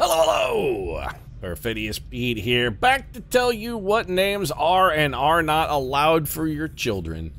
Hello, hello! Perfidious Pete here, back to tell you what names are and are not allowed for your children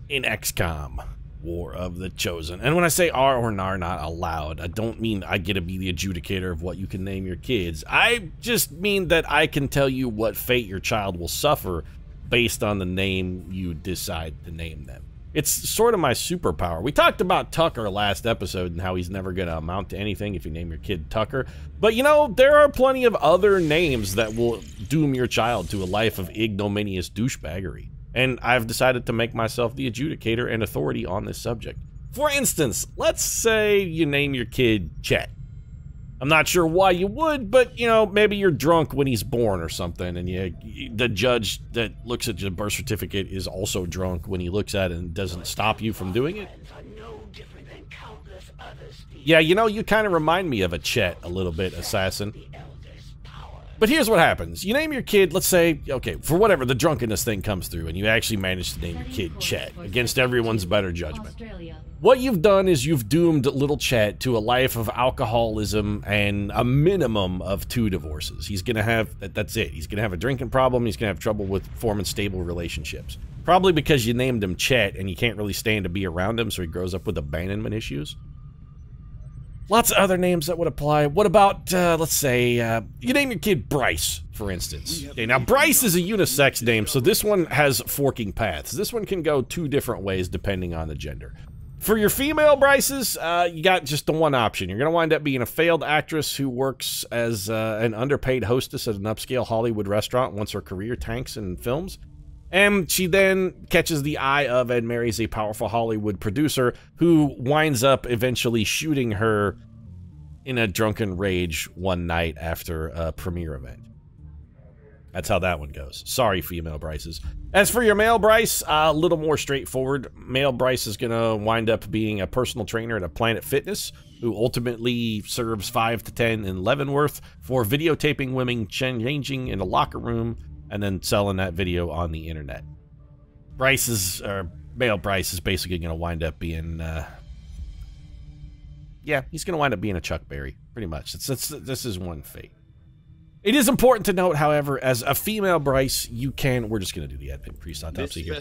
in XCOM, War of the Chosen. And when I say are or are not allowed, I don't mean I get to be the adjudicator of what you can name your kids. I just mean that I can tell you what fate your child will suffer based on the name you decide to name them. It's sort of my superpower. We talked about Tucker last episode and how he's never going to amount to anything if you name your kid Tucker. But you know, there are plenty of other names that will doom your child to a life of ignominious douchebaggery. And I've decided to make myself the adjudicator and authority on this subject. For instance, let's say you name your kid Chet. I'm not sure why you would, but, you know, maybe you're drunk when he's born or something, and the judge that looks at your birth certificate is also drunk when he looks at it and doesn't stop you from doing it. Yeah, you know, you kind of remind me of a Chet a little bit, Assassin. But here's what happens. You name your kid, let's say, okay, for whatever, the drunkenness thing comes through, and you actually manage to name your kid Chet, against everyone's better judgment. What you've done is you've doomed little Chet to a life of alcoholism and a minimum of 2 divorces. He's gonna have, that's it. He's gonna have a drinking problem, he's gonna have trouble with forming stable relationships. Probably because you named him Chet and you can't really stand to be around him, so he grows up with abandonment issues. Lots of other names that would apply. What about, let's say, you name your kid Bryce, for instance. Okay, now Bryce is a unisex name, so this one has forking paths. This one can go 2 different ways depending on the gender. For your female Bryces, you got just the one option. You're going to wind up being a failed actress who works as an underpaid hostess at an upscale Hollywood restaurant once her career tanks in films. And she then catches the eye of and marries a powerful Hollywood producer who winds up eventually shooting her in a drunken rage one night after a premiere event. That's how that one goes. Sorry, female Bryces. As for your male Bryce, a little more straightforward. Male Bryce is going to wind up being a personal trainer at a Planet Fitness who ultimately serves 5 to 10 in Leavenworth for videotaping women changing in a locker room and then selling that video on the internet. Male Bryce is basically going to wind up being, yeah, he's going to wind up being a Chuck Berry, pretty much. This is one fate. It is important to note, however, as a female Bryce, you can, we're just going to do the admin priest autopsy here.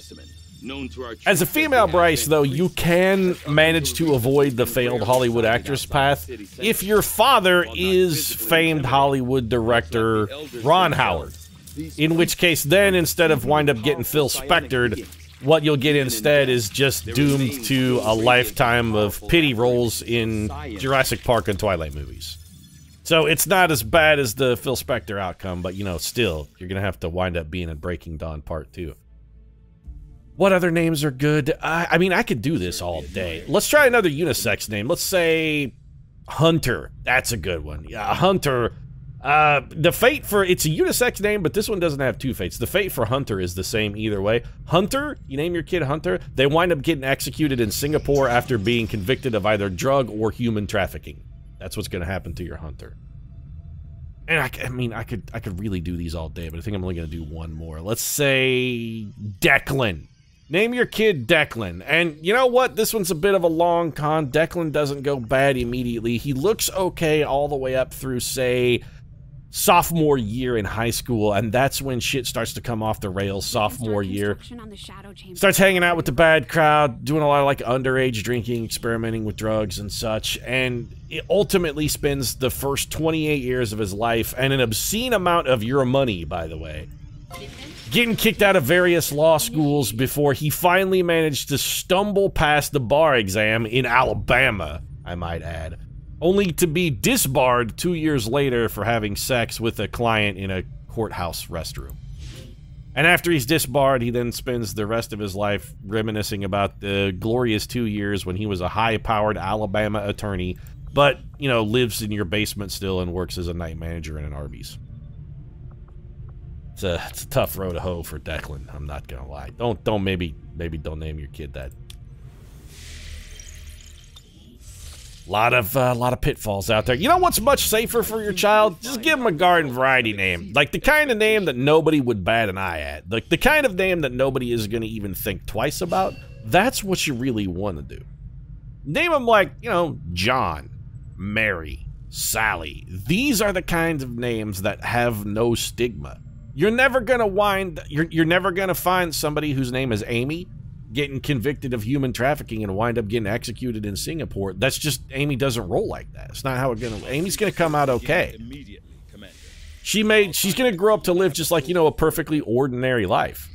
As a female Bryce, though, you can manage to avoid the failed Hollywood actress path if your father is famed Hollywood director Ron Howard. In which case, then, instead of wind up getting Phil Spectored, what you'll get instead is just doomed to a lifetime of pity roles in Jurassic Park and Twilight movies. So it's not as bad as the Phil Spector outcome, but, you know, still, you're gonna have to wind up being in Breaking Dawn Part 2. What other names are good? I mean, I could do this all day. Let's try another unisex name. Let's say Hunter. That's a good one. Yeah, Hunter. The fate for, it's a unisex name, but this one doesn't have 2 fates. The fate for Hunter is the same either way. Hunter, you name your kid Hunter, they wind up getting executed in Singapore after being convicted of either drug or human trafficking. That's what's going to happen to your Hunter. And I mean, I could really do these all day, but I think I'm only going to do one more. Let's say Declan. Name your kid Declan. And you know what? This one's a bit of a long con. Declan doesn't go bad immediately. He looks okay all the way up through, say, sophomore year in high school, and that's when shit starts to come off the rails. Sophomore year, starts hanging out with the bad crowd, doing a lot of like underage drinking, experimenting with drugs and such, and it ultimately spends the first 28 years of his life and an obscene amount of your money, by the way, getting kicked out of various law schools before he finally managed to stumble past the bar exam in Alabama, I might add, only to be disbarred 2 years later for having sex with a client in a courthouse restroom. And after he's disbarred, he then spends the rest of his life reminiscing about the glorious 2 years when he was a high-powered Alabama attorney, but, you know, lives in your basement still and works as a night manager in an Arby's. It's a tough road to hoe for Declan, I'm not gonna lie. Maybe don't name your kid that. Lot of pitfalls out there. You know what's much safer for your child? Just give him a garden variety name. Like the kind of name that nobody would bat an eye at. Like the kind of name that nobody is going to even think twice about. That's what you really want to do. Name him like, you know, John, Mary, Sally. These are the kinds of names that have no stigma. You're never gonna you're never gonna find somebody whose name is Amy getting convicted of human trafficking and wind up getting executed in Singapore. That's just, Amy doesn't roll like that. It's not how it's gonna, Amy's gonna come out okay. She's gonna grow up to live just like, you know, a perfectly ordinary life.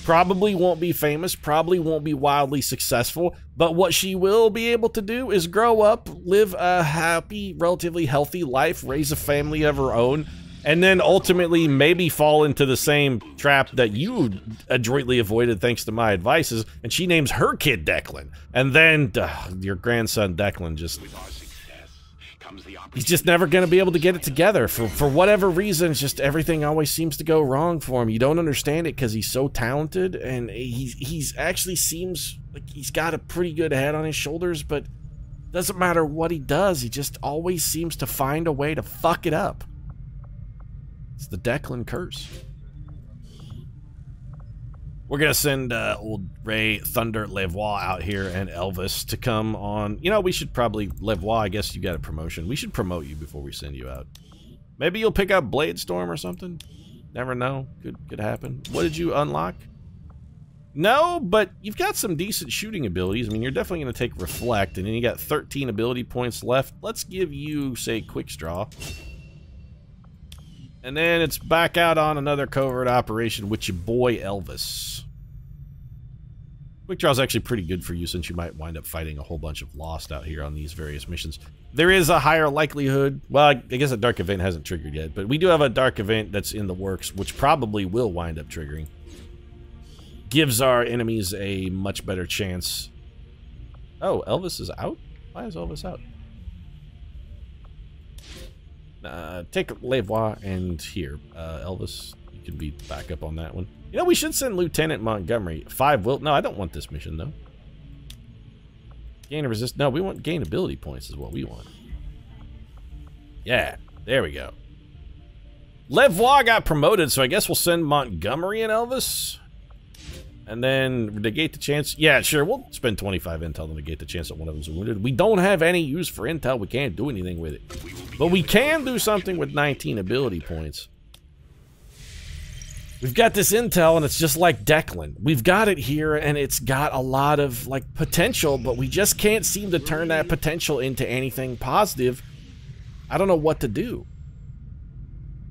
Probably won't be famous, probably won't be wildly successful, but what she will be able to do is grow up, live a happy, relatively healthy life, raise a family of her own, and then ultimately maybe fall into the same trap that you adroitly avoided thanks to my advices, and she names her kid Declan. And then your grandson Declan just... he's just never going to be able to get it together. For whatever reason, just everything always seems to go wrong for him. You don't understand it because he's so talented, and he's actually seems like he's got a pretty good head on his shoulders, but doesn't matter what he does, he just always seems to find a way to fuck it up. It's the Declan curse. We're gonna send old Ray, Thunder, Levois out here and Elvis to come on. You know, we should probably, Levois, I guess you got a promotion. We should promote you before we send you out. Maybe you'll pick up Bladestorm or something. Never know. Could happen. What did you unlock? No, but you've got some decent shooting abilities. I mean, you're definitely gonna take Reflect, and then you got 13 ability points left. Let's give you, say, Quick Straw. And then it's back out on another covert operation with your boy Elvis. Quick Draw is actually pretty good for you since you might wind up fighting a whole bunch of Lost out here on these various missions. There is a higher likelihood, well, I guess a dark event hasn't triggered yet, but we do have a dark event that's in the works, which probably will wind up triggering. Gives our enemies a much better chance. Oh, Elvis is out? Why is Elvis out? Take Levois and here, Elvis, you can be back up on that one. You know, we should send Lieutenant Montgomery. 5 will. No, I don't want this mission though. Gain resist. No, we want gain ability points is what we want. Yeah, there we go. Levois got promoted, so I guess we'll send Montgomery and Elvis. And then negate the chance. Yeah, sure, we'll spend 25 intel to negate the chance that one of them's wounded. We don't have any use for intel. We can't do anything with it. But we can do something with 19 ability points. We've got this intel, and it's just like Declan. We've got it here, and it's got a lot of, like, potential, but we just can't seem to turn that potential into anything positive. I don't know what to do.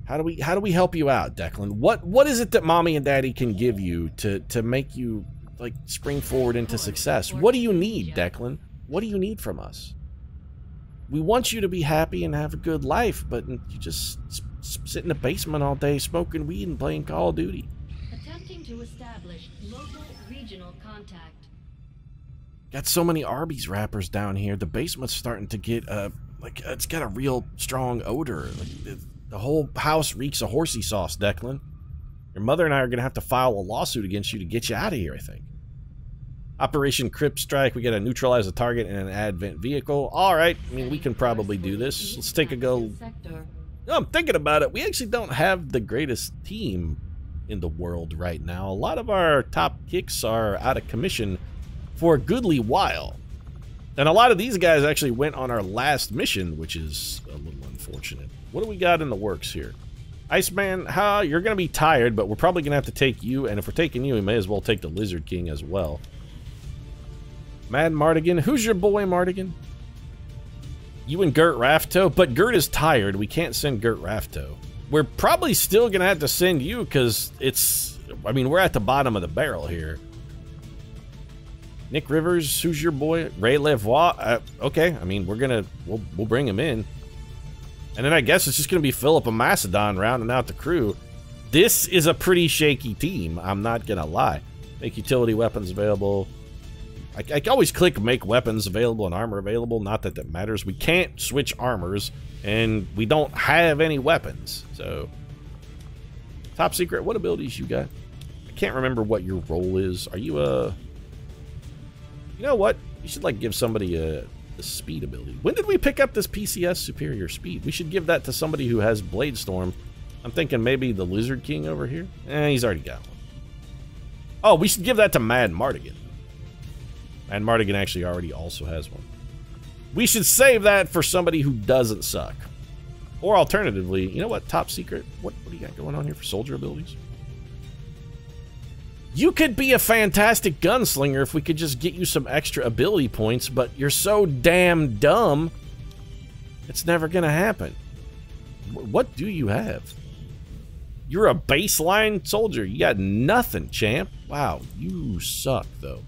How do we help you out, Declan? What is it that mommy and daddy can give you to make you, like, spring forward into success? What do you need, Declan? What do you need from us? We want you to be happy and have a good life, but you just sit in the basement all day smoking weed and playing Call of Duty. Attempting to establish local regional contact. Got so many Arby's wrappers down here. The basement's starting to get like it's got a real strong odor. Like, the whole house reeks of horsey sauce, Declan. Your mother and I are going to have to file a lawsuit against you to get you out of here, I think. Operation Crypt Strike. We got to neutralize a target in an advent vehicle. All right. I mean, we can probably do this. Let's take a go. No, I'm thinking about it. We actually don't have the greatest team in the world right now. A lot of our top kicks are out of commission for a goodly while. And a lot of these guys actually went on our last mission, which is a little unfortunate. What do we got in the works here? Iceman, you're going to be tired, but we're probably going to have to take you, and if we're taking you, we may as well take the Lizard King as well. Mad Mardigan, who's your boy, Mardigan? You and Gert Rafto, but Gert is tired. We can't send Gert Rafto. We're probably still going to have to send you, because it's, I mean, we're at the bottom of the barrel here. Nick Rivers, who's your boy? Ray Levois, okay, I mean, we'll bring him in. And then I guess it's just going to be Philip of Macedon rounding out the crew. This is a pretty shaky team, I'm not going to lie. Make utility weapons available. I can always click make weapons available and armor available, not that that matters. We can't switch armors, and we don't have any weapons, so. Top secret, what abilities you got? I can't remember what your role is. Are you a... You know what? You should, like, give somebody a speed ability. When did we pick up this PCS superior speed? We should give that to somebody who has Bladestorm. I'm thinking maybe the Lizard King over here. He's already got one. Oh, we should give that to Mad Mardigan. Mad Mardigan actually already also has one. We should save that for somebody who doesn't suck. Or alternatively, you know what? Top secret. What do you got going on here for soldier abilities? You could be a fantastic gunslinger if we could just get you some extra ability points, but you're so damn dumb, it's never gonna happen. What do you have? You're a baseline soldier. You got nothing, champ. Wow, you suck, though.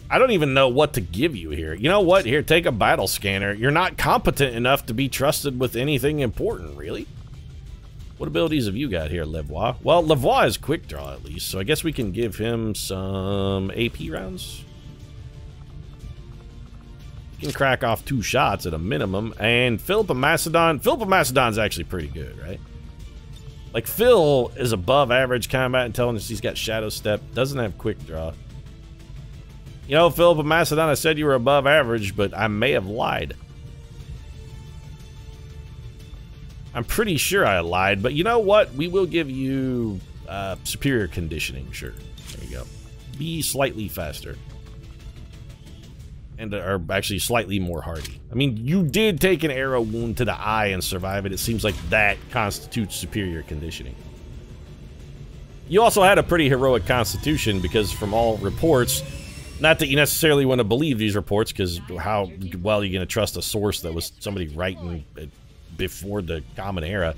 I don't even know what to give you here. You know what? Here, take a battle scanner. You're not competent enough to be trusted with anything important, really. What abilities have you got here, Levois? Well, Levois is quick draw, at least, so I guess we can give him some AP rounds. He can crack off 2 shots at a minimum. And Philip of Macedon's actually pretty good, right? Like, Phil is above average combat intelligence. He's got Shadow Step, doesn't have quick draw. You know, Philip of Macedon, I said you were above average, but I may have lied. I'm pretty sure I lied, but you know what? We will give you superior conditioning, sure. There you go. Be slightly faster. And are actually slightly more hardy. I mean, you did take an arrow wound to the eye and survive it. It seems like that constitutes superior conditioning. You also had a pretty heroic constitution because from all reports, not that you necessarily want to believe these reports, because how well are you going to trust a source that was somebody writing before the Common Era?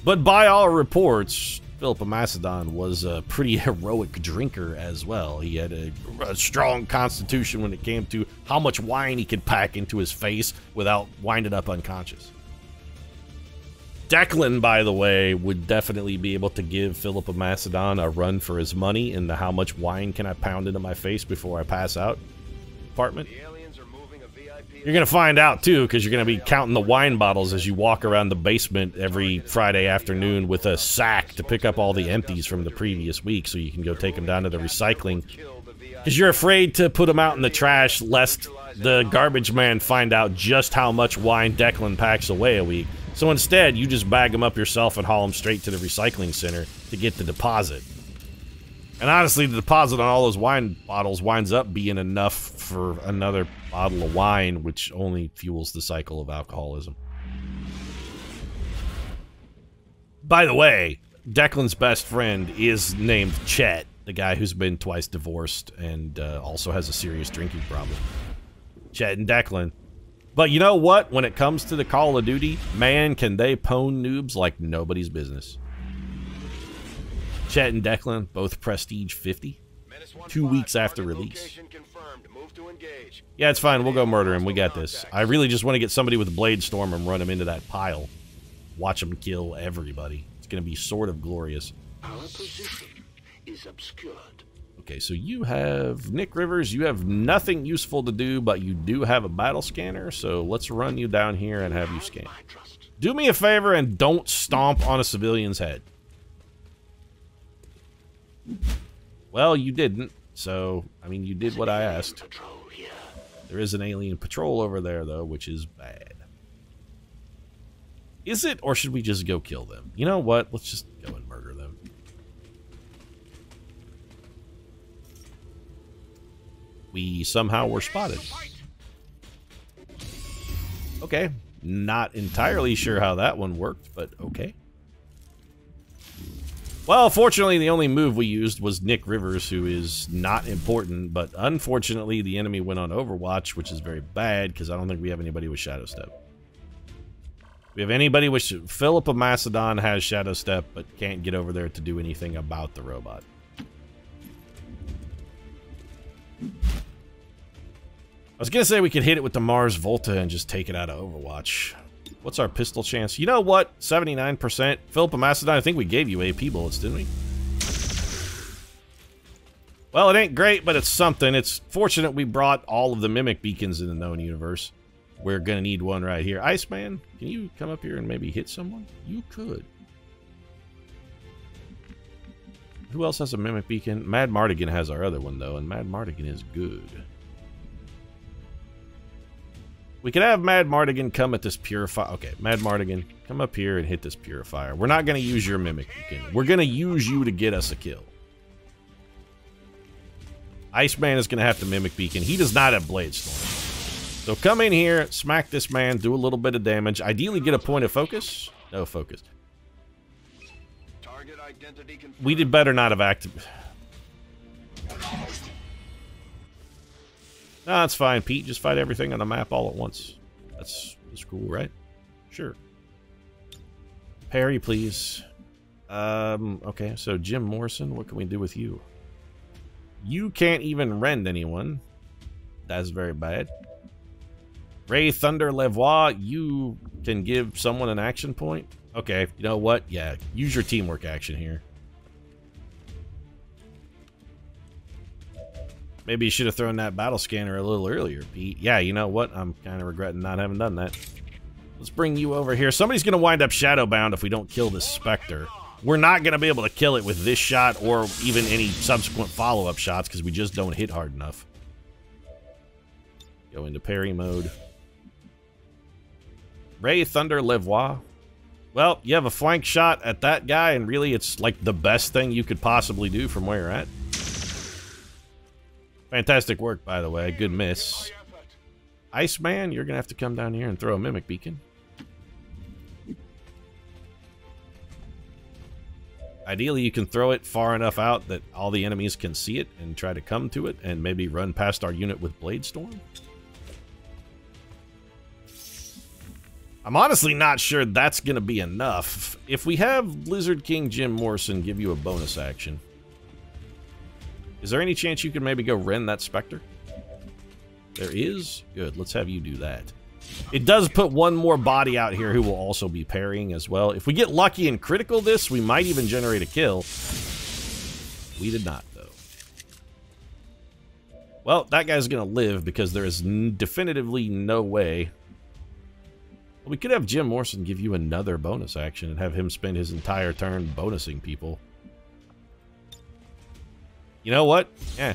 But by all reports, Philip of Macedon was a pretty heroic drinker as well. He had a strong constitution when it came to how much wine he could pack into his face without winding up unconscious. Declan, by the way, would definitely be able to give Philip of Macedon a run for his money in the how much wine can I pound into my face before I pass out department. You're going to find out, too, because you're going to be counting the wine bottles as you walk around the basement every Friday afternoon with a sack to pick up all the empties from the previous week so you can go take them down to the recycling. Because you're afraid to put them out in the trash lest the garbage man find out just how much wine Declan packs away a week. So instead, you just bag them up yourself and haul them straight to the recycling center to get the deposit. And honestly, the deposit on all those wine bottles winds up being enough for another bottle of wine, which only fuels the cycle of alcoholism. By the way, Declan's best friend is named Chet, the guy who's been twice divorced and also has a serious drinking problem. Chet and Declan. But you know what? When it comes to the Call of Duty, man, can they pwn noobs like nobody's business. Chet and Declan, both Prestige 50, 2 weeks after release. Yeah, it's fine. We'll go murder him. We got this. I really just want to get somebody with a Blade Storm and run him into that pile. Watch him kill everybody. It's going to be sort of glorious. Our position is obscured. Okay, so you have Nick Rivers. You have nothing useful to do, but you do have a battle scanner. So let's run you down here and have you scan. Do me a favor and don't stomp on a civilian's head. Well, you didn't. So, I mean, you did what I asked. There is an alien patrol over there, though, which is bad. Is it, or should we just go kill them? You know what? Let's just go and murder them. We somehow were spotted. Okay. Not entirely sure how that one worked, but okay. Well, fortunately, the only move we used was Nick Rivers, who is not important, but unfortunately, the enemy went on Overwatch, which is very bad, because I don't think we have anybody with Shadow Step. We have anybody with... Philip of Macedon has Shadow Step, but can't get over there to do anything about the robot. I was going to say we could hit it with the Mars Volta and just take it out of Overwatch. What's our pistol chance? You know what? 79%. Philip of Macedon, I think we gave you AP bullets, didn't we? Well, it ain't great, but it's something. It's fortunate we brought all of the Mimic beacons in the known universe. We're gonna need one right here. Iceman, can you come up here and maybe hit someone? You could. Who else has a Mimic beacon? Mad Mardigan has our other one, though, and Mad Mardigan is good. We could have Mad Mardigan come at this purifier. Okay, Mad Mardigan, come up here and hit this purifier. We're not going to use your Mimic beacon. We're going to use you to get us a kill. Iceman is going to have to Mimic Beacon. He does not have Blade Storm. So come in here, smack this man, do a little bit of damage. Ideally get a point of focus. No focus. Target identity confirmed. We did better not have acted. No, that's fine, Pete. Just fight everything on the map all at once. That's cool, right? Sure. Parry, please. Okay, so Jim Morrison, what can we do with you? You can't even rend anyone. That's very bad. Ray Thunder Levois, you can give someone an action point. Okay, you know what? Yeah, use your teamwork action here. Maybe you should have thrown that battle scanner a little earlier, Pete. Yeah, you know what? I'm kind of regretting not having done that. Let's bring you over here. Somebody's going to wind up shadowbound if we don't kill this Spectre. We're not going to be able to kill it with this shot or even any subsequent follow-up shots because we just don't hit hard enough. Go into parry mode. Ray Thunder Levois. Well, you have a flank shot at that guy, and really it's like the best thing you could possibly do from where you're at. Fantastic work, by the way. Good miss. Iceman, you're going to have to come down here and throw a Mimic Beacon. Ideally, you can throw it far enough out that all the enemies can see it and try to come to it and maybe run past our unit with Blade Storm. I'm honestly not sure that's going to be enough. If we have Lizard King Jim Morrison give you a bonus action, is there any chance you can maybe go rend that Spectre? There is? Good, let's have you do that. It does put one more body out here who will also be parrying as well. If we get lucky and critical this, we might even generate a kill. We did not, though. Well, that guy's going to live because there is definitively no way. We could have Jim Morrison give you another bonus action and have him spend his entire turn bonusing people. You know what? Yeah.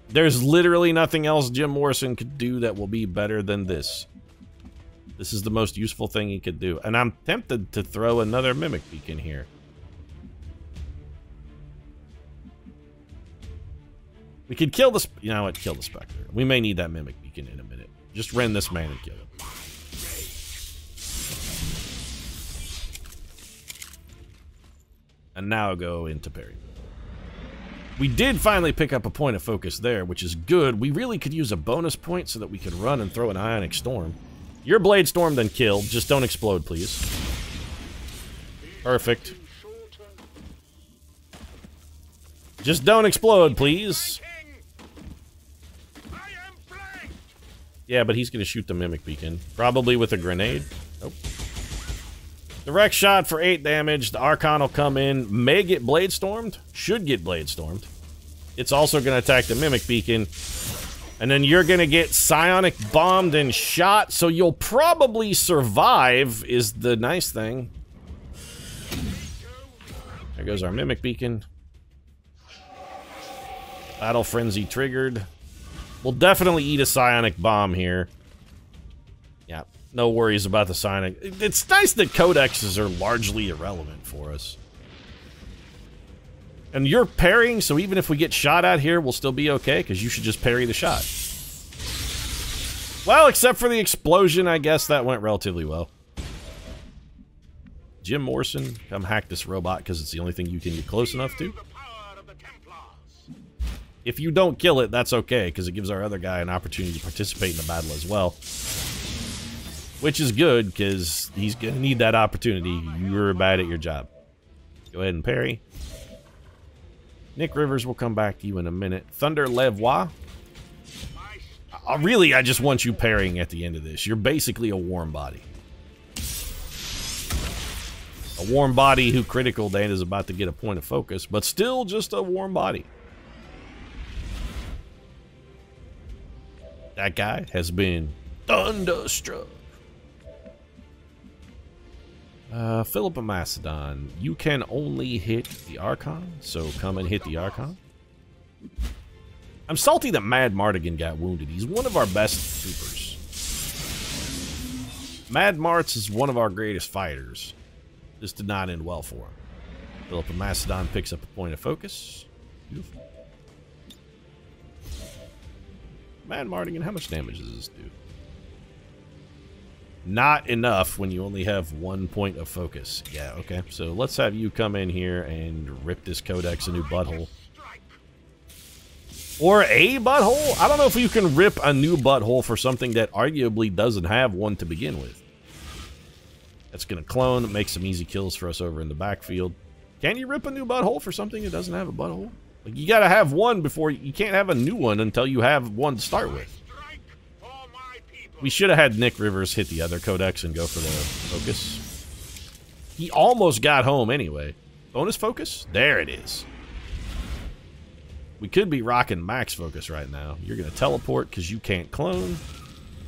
There's literally nothing else Jim Morrison could do that will be better than this. This is the most useful thing he could do. And I'm tempted to throw another Mimic Beacon here. We could kill the... You know what? Kill the Spectre. We may need that Mimic Beacon in a minute. Just rend this man and kill him. And now go into parry. We did finally pick up a point of focus there, which is good. We really could use a bonus point so that we could run and throw an Ionic Storm. Your Blade Storm then killed. Just don't explode, please. Perfect. Just don't explode, please. Yeah, but he's going to shoot the Mimic Beacon. Probably with a grenade. Nope. Direct shot for 8 damage. The Archon will come in. May get Blade Stormed. Should get Blade Stormed. It's also going to attack the Mimic Beacon. And then you're going to get Psionic Bombed and shot. So you'll probably survive is the nice thing. There goes our Mimic Beacon. Battle Frenzy triggered. We'll definitely eat a Psionic Bomb here. Yeah. No worries about the Psionic. It's nice that codexes are largely irrelevant for us. And you're parrying, so even if we get shot at here, we'll still be okay, because you should just parry the shot. Well, except for the explosion, I guess that went relatively well. Jim Morrison, come hack this robot, because it's the only thing you can get close enough to. If you don't kill it, that's okay, because it gives our other guy an opportunity to participate in the battle as well. Which is good, because he's going to need that opportunity. You're bad at your job. Go ahead and parry. Nick Rivers will come back to you in a minute. Thunder Levois. Really, I just want you parrying at the end of this. You're basically a warm body. A warm body who critical and is about to get a point of focus, but still just a warm body. That guy has been thunderstruck. Philip of Macedon, you can only hit the Archon, so come and hit the Archon. I'm salty that Mad Mardigan got wounded. He's one of our best troopers. Mad Marts is one of our greatest fighters. This did not end well for him. Philip of Macedon picks up a point of focus. Beautiful. Mad Mardigan, how much damage does this do? Not enough when you only have 1 point of focus. Yeah, okay. So let's have you come in here and rip this codex a new butthole. Or a butthole? I don't know if you can rip a new butthole for something that arguably doesn't have one to begin with. That's going to clone, make some easy kills for us over in the backfield. Can you rip a new butthole for something that doesn't have a butthole? Like, you got to have one before... You can't have a new one until you have one to start with. We should have had Nick Rivers hit the other codex and go for the focus. He almost got home anyway. Bonus focus? There it is. We could be rocking max focus right now. You're going to teleport because you can't clone.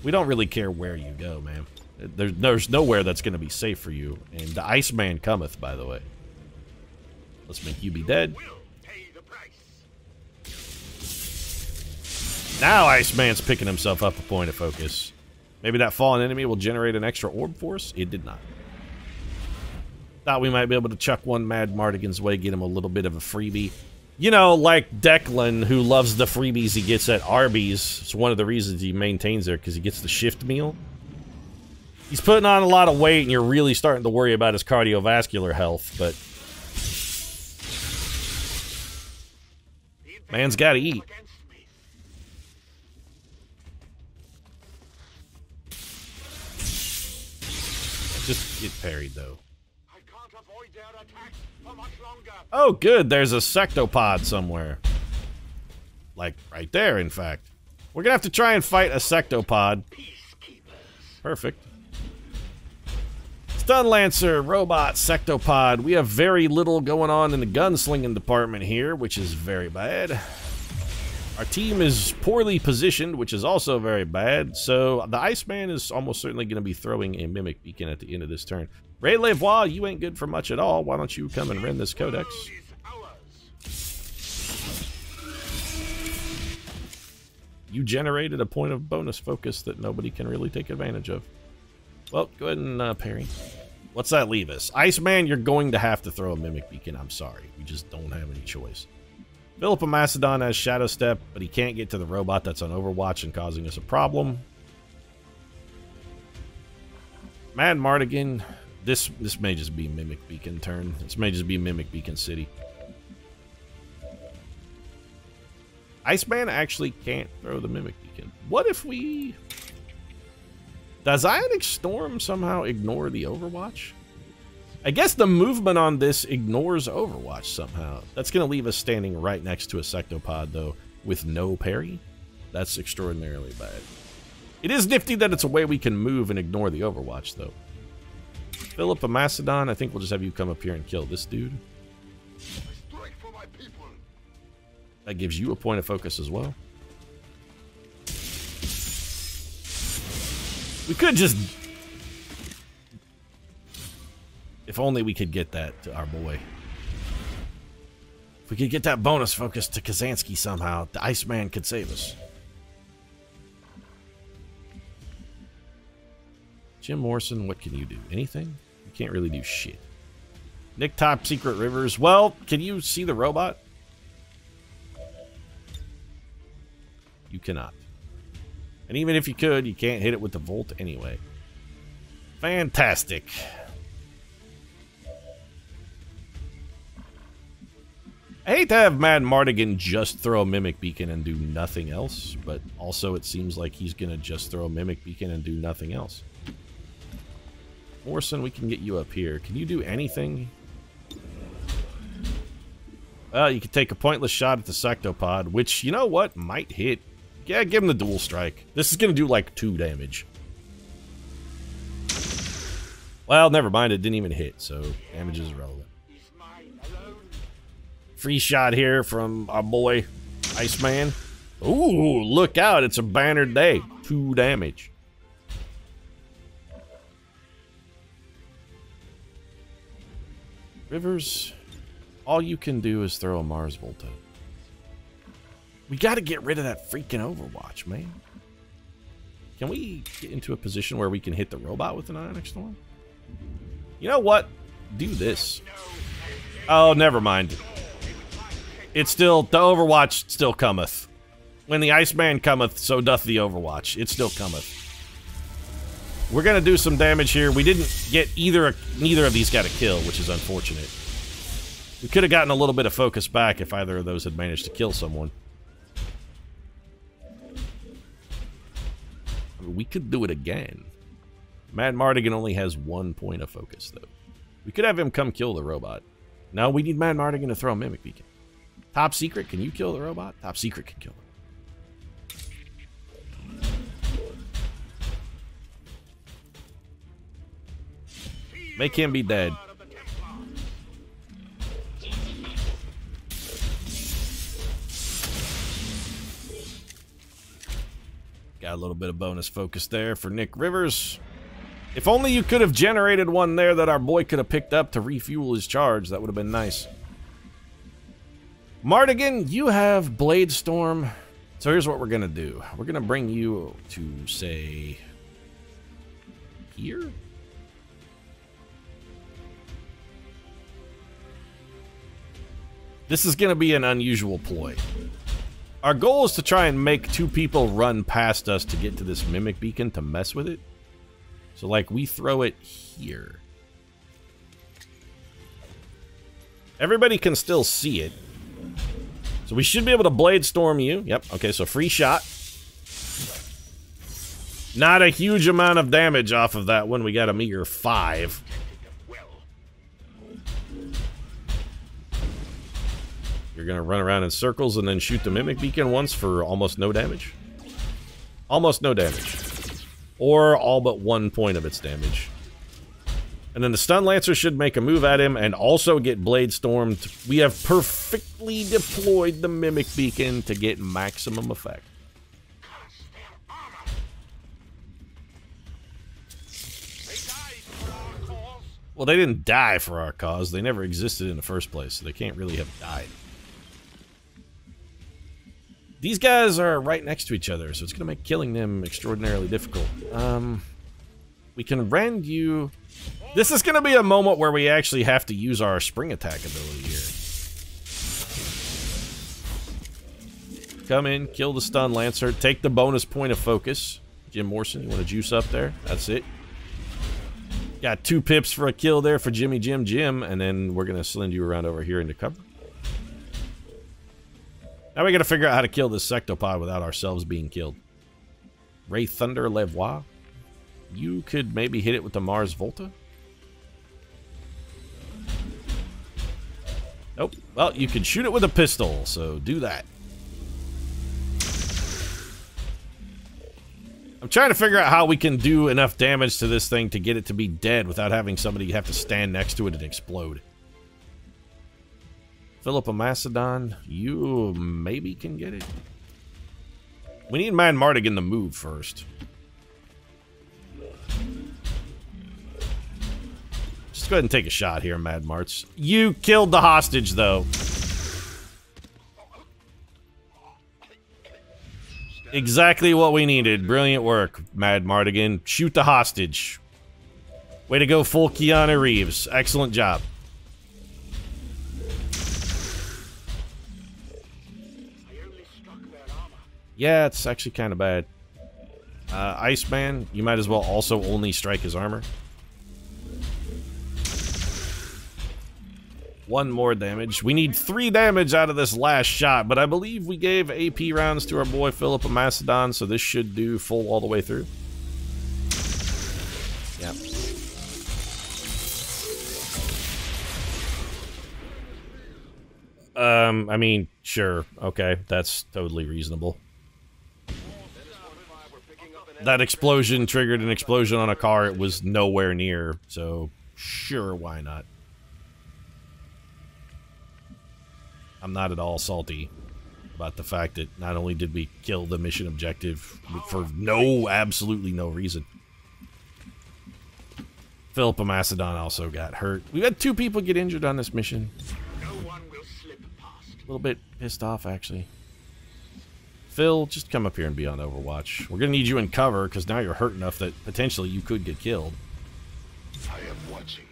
We don't really care where you go, man. There's nowhere that's going to be safe for you. And the Iceman cometh, by the way. Let's make you be dead. Now Iceman's picking himself up a point of focus. Maybe that fallen enemy will generate an extra orb for us? It did not. Thought we might be able to chuck one Mad Mardigan's way, get him a little bit of a freebie. You know, like Declan, who loves the freebies he gets at Arby's. It's one of the reasons he maintains there, because he gets the shift meal. He's putting on a lot of weight, and you're really starting to worry about his cardiovascular health, but... man's gotta eat. Just get parried, though. I can't avoid their attacks for much longer. Oh, good. There's a sectopod somewhere. Like, right there, in fact. We're gonna have to try and fight a sectopod. Perfect. Stun Lancer, robot, sectopod. We have very little going on in the gunslinging department here, which is very bad. Our team is poorly positioned, which is also very bad. So the Iceman is almost certainly going to be throwing a Mimic Beacon at the end of this turn. Ray Levois, you ain't good for much at all. Why don't you come and rend this codex? You generated a point of bonus focus that nobody can really take advantage of. Well, go ahead and parry. What's that leave us? Iceman, you're going to have to throw a Mimic Beacon. I'm sorry. We just don't have any choice. Philippa Macedon has Shadow Step, but he can't get to the robot that's on Overwatch and causing us a problem. Mad Mardigan, this may just be Mimic Beacon turn. This may just be Mimic Beacon City. Iceman actually can't throw the Mimic Beacon. What if we... Does Ionic Storm somehow ignore the Overwatch? I guess the movement on this ignores Overwatch somehow. That's going to leave us standing right next to a Sectopod, though, with no parry. That's extraordinarily bad. It is nifty that it's a way we can move and ignore the Overwatch, though. Philippa Macedon, I think we'll just have you come up here and kill this dude. That gives you a point of focus as well. We could just... If only we could get that to our boy. If we could get that bonus focus to Kazansky somehow, the Iceman could save us. Jim Morrison, what can you do? Anything? You can't really do shit. Nick Top Secret Rivers. Well, can you see the robot? You cannot. And even if you could, you can't hit it with the Volt anyway. Fantastic. I hate to have Mad Mardigan just throw a Mimic Beacon and do nothing else, but also it seems like he's going to just throw a Mimic Beacon and do nothing else. Morrison, we can get you up here. Can you do anything? Well, you could take a pointless shot at the Sectopod, which, you know what, might hit. Yeah, give him the dual strike. This is going to do like 2 damage. Well, never mind, it didn't even hit, so damage is irrelevant. Free shot here from our boy, Iceman. Ooh, look out, it's a banner day. 2 damage. Rivers, all you can do is throw a Mars Volta. We got to get rid of that freaking Overwatch, man. Can we get into a position where we can hit the robot with an Ionic Storm? You know what? Do this. Oh, never mind. It's still, the Overwatch still cometh. When the Iceman cometh, so doth the Overwatch. It still cometh. We're gonna do some damage here. We didn't get neither of these got a kill, which is unfortunate. We could have gotten a little bit of focus back if either of those had managed to kill someone. I mean, we could do it again. Mad Mardigan only has 1 point of focus, though. We could have him come kill the robot. No, we need Mad Mardigan to throw a Mimic Beacon. Top Secret, can you kill the robot? Top Secret can kill him. Make him be dead. Got a little bit of bonus focus there for Nick Rivers. If only you could have generated one there that our boy could have picked up to refuel his charge. That would have been nice. Mardigan, you have Blade Storm. So here's what we're going to do. We're going to bring you to, say, here? This is going to be an unusual ploy. Our goal is to try and make 2 people run past us to get to this Mimic Beacon to mess with it. So, like, we throw it here. Everybody can still see it. So we should be able to Blade Storm you. Yep, okay, so free shot. Not a huge amount of damage off of that one. We got a meager 5. You're going to run around in circles and then shoot the Mimic Beacon once for almost no damage. Almost no damage. Or all but 1 point of its damage. And then the Stun Lancer should make a move at him and also get Blade Stormed. We have perfectly deployed the Mimic Beacon to get maximum effect. Well, they didn't die for our cause. They never existed in the first place, so they can't really have died. These guys are right next to each other, so it's going to make killing them extraordinarily difficult. We can rend you... This is going to be a moment where we actually have to use our spring attack ability here. Come in, kill the Stun Lancer, take the bonus point of focus. Jim Morrison, you want to juice up there? That's it. Got 2 pips for a kill there for Jimmy Jim, and then we're going to send you around over here into cover. Now we got to figure out how to kill this Sectopod without ourselves being killed. Ray Thunder Levois. You could maybe hit it with the Mars Volta. Nope. Well, you could shoot it with a pistol, so do that. I'm trying to figure out how we can do enough damage to this thing to get it to be dead without having somebody have to stand next to it and explode. Philip of Macedon, you maybe can get it. We need Mad Mardigan to move first. Just go ahead and take a shot here, Mad Marts. You killed the hostage, though. Exactly what we needed. Brilliant work, Mad Mardigan. Shoot the hostage. Way to go, full Keanu Reeves. Excellent job. Yeah, it's actually kind of bad. Iceman, you might as well also only strike his armor. 1 more damage. We need 3 damage out of this last shot, but I believe we gave AP rounds to our boy Philip of Macedon, so this should do full all the way through. Yep. I mean, sure. Okay, that's totally reasonable. That explosion triggered an explosion on a car it was nowhere near, so sure, why not? I'm not at all salty about the fact that not only did we kill the mission objective for absolutely no reason. Philip of Macedon also got hurt. We've had 2 people get injured on this mission. A little bit pissed off, actually. Phil, just come up here and be on Overwatch. We're going to need you in cover, because now you're hurt enough that potentially you could get killed. I am watching.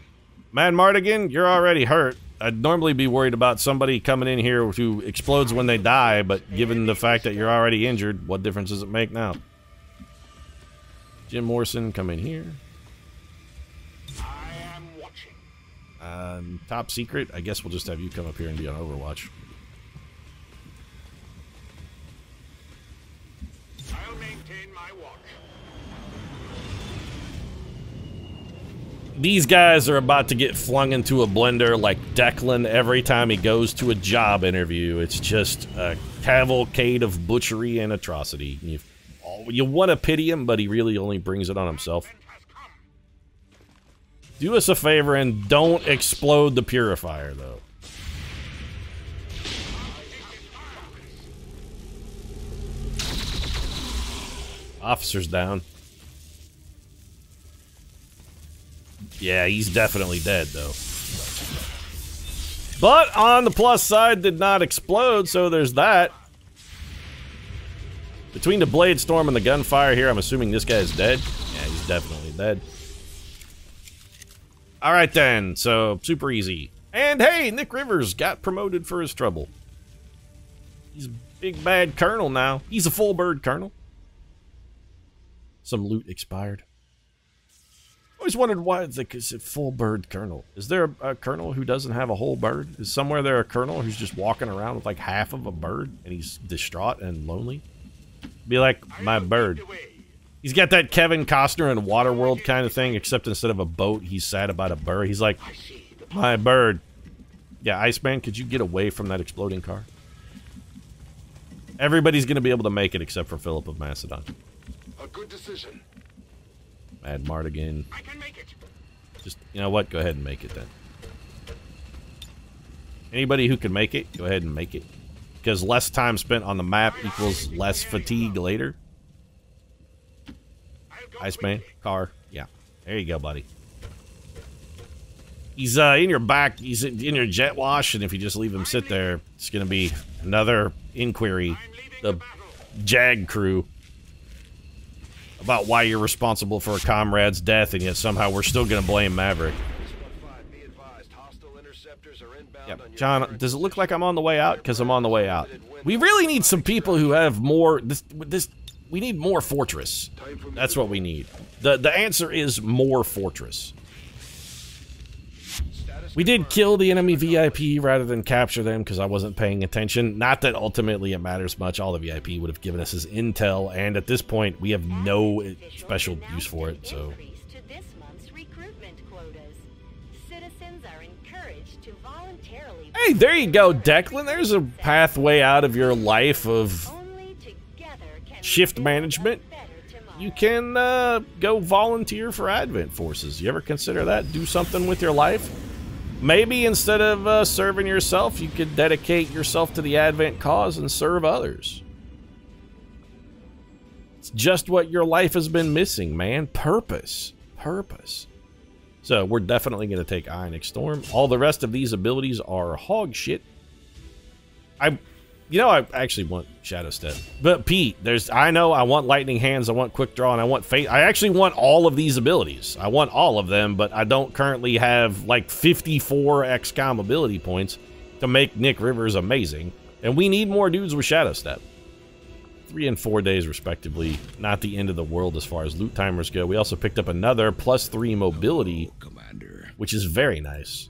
Man Mardigan, you're already hurt. I'd normally be worried about somebody coming in here who explodes when they die, but given the fact that you're already injured, what difference does it make now? Jim Morrison, come in here. I am watching. Top secret, I guess we'll just have you come up here and be on Overwatch. I'll maintain my watch. These guys are about to get flung into a blender like Declan every time he goes to a job interview. It's just a cavalcade of butchery and atrocity. You want to pity him, but he really only brings it on himself. Do us a favor and don't explode the purifier, though. Officer's down. Yeah, he's definitely dead, though. But on the plus side, did not explode, so there's that. Between the blade storm and the gunfire here, I'm assuming this guy's dead. Yeah, he's definitely dead. Alright then, so super easy. And hey, Nick Rivers got promoted for his trouble. He's a big bad colonel now. He's a full bird colonel. Some loot expired. Always wondered why it's like, is it full bird colonel? Is there a colonel who doesn't have a whole bird? Is somewhere there a colonel who's just walking around with like half of a bird and he's distraught and lonely? Be like, my bird. He's got that Kevin Costner in Waterworld kind of thing, except instead of a boat, he's sad about a bird. He's like, my bird. Yeah, Iceman, could you get away from that exploding car? Everybody's going to be able to make it except for Philip of Macedon. A good decision. Mad Mardigan. I can make it. Just, you know what? Go ahead and make it then. Anybody who can make it, go ahead and make it. Because less time spent on the map equals less fatigue later. Iceman, car. Yeah. There you go, buddy. He's in your back. He's in your jet wash, and if you just leave him sit there, it's going to be another inquiry. The JAG crew. About why you're responsible for a comrade's death, and yet somehow we're still going to blame Maverick. Yep. John, does it look like I'm on the way out? Because I'm on the way out. We really need some people who have more... we need more Fortress. That's what we need. The answer is more Fortress. We did kill the enemy VIP rather than capture them because I wasn't paying attention. Not that ultimately it matters much. All the VIP would have given us is intel, and at this point, we have no special use for it, so... Hey, there you go, Declan. There's a pathway out of your life of shift management. You can go volunteer for Advent Forces. You ever consider that? Do something with your life? Maybe instead of serving yourself, you could dedicate yourself to the Advent cause and serve others. It's just what your life has been missing, man. Purpose. Purpose. So we're definitely going to take Ionic Storm. All the rest of these abilities are hog shit. I actually want Shadow Step. But Pete, I know I want Lightning Hands, I want Quick Draw, and I want Fate. I actually want all of these abilities. I want all of them, but I don't currently have like 54 XCOM ability points to make Nick Rivers amazing. And we need more dudes with Shadow Step. 3 and 4 days respectively. Not the end of the world as far as loot timers go. We also picked up another +3 mobility, which is very nice.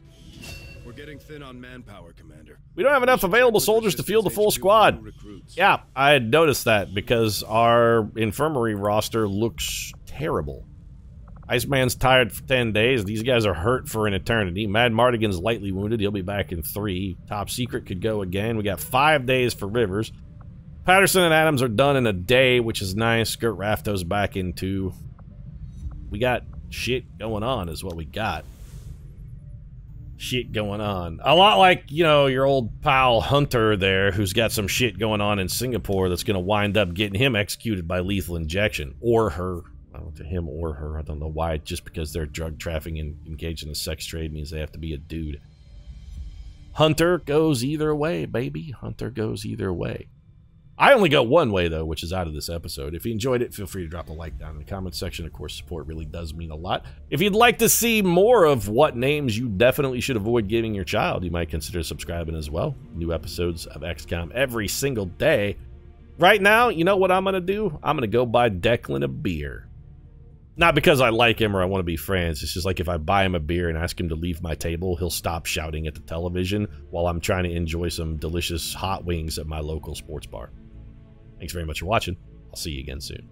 We're getting thin on manpower, Commander. We don't have enough available soldiers to field the full squad. Yeah, I had noticed that because our infirmary roster looks terrible. Iceman's tired for 10 days. These guys are hurt for an eternity. Mad Mardigan's lightly wounded. He'll be back in 3. Top Secret could go again. We got 5 days for Rivers. Patterson and Adams are done in a day, which is nice. Gert Rafto's back in 2. We got shit going on is what we got. Shit going on. A lot like, you know, your old pal Hunter there, who's got some shit going on in Singapore that's going to wind up getting him executed by lethal injection. Or her. I don't know, to him or her. I don't know why. Just because they're drug trafficking and engaged in the sex trade means they have to be a dude. Hunter goes either way, baby. Hunter goes either way. I only go one way, though, which is out of this episode. If you enjoyed it, feel free to drop a like down in the comments section. Of course, support really does mean a lot. If you'd like to see more of what names you definitely should avoid giving your child, you might consider subscribing as well. New episodes of XCOM every single day. Right now, you know what I'm going to do? I'm going to go buy Declan a beer. Not because I like him or I want to be friends. It's just like if I buy him a beer and ask him to leave my table, he'll stop shouting at the television while I'm trying to enjoy some delicious hot wings at my local sports bar. Thanks very much for watching. I'll see you again soon.